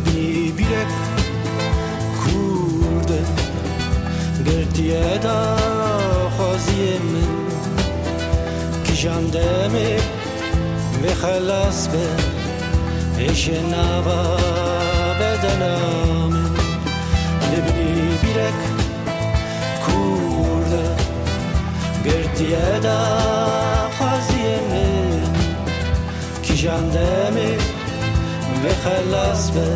لبني بيرك كورد گردیه دا خوازی من که جاندمه و خلاص به ایش نوا بدنام لبنی بیرک کورده گردیه دا خوازی من که جاندمه و خلاص به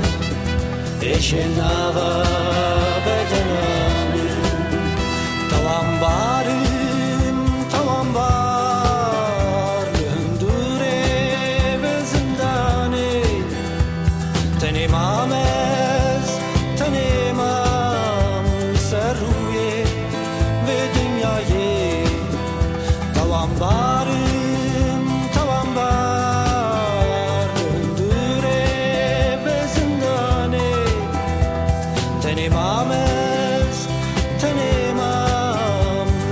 ایش نوا بدنام توام بار لندوره و زندانه تنیمام سر روی و دنیای توام بار لندوره و زندانه تنیمام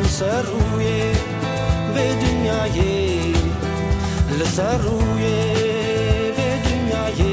سر روی و دنیای لسر روی و دنیای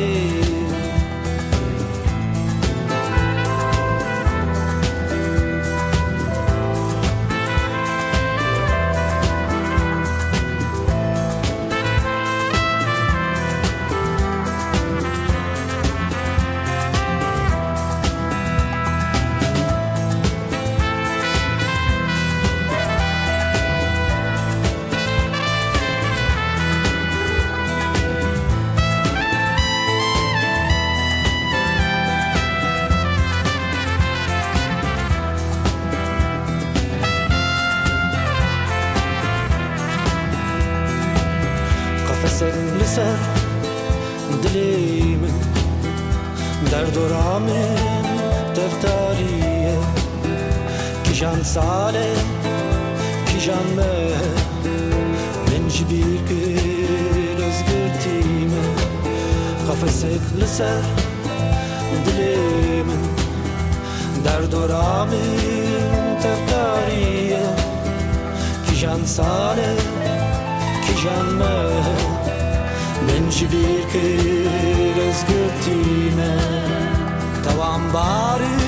لسر دلی من درد و رامن دفتریه کی جان ساله کی جان مه من جبیر که رزگرتیمه قفصك لسر دلی من درد و رامن دفتریه کی جان ساله کی جان مه من جبیر که رزگرتیمه توام باری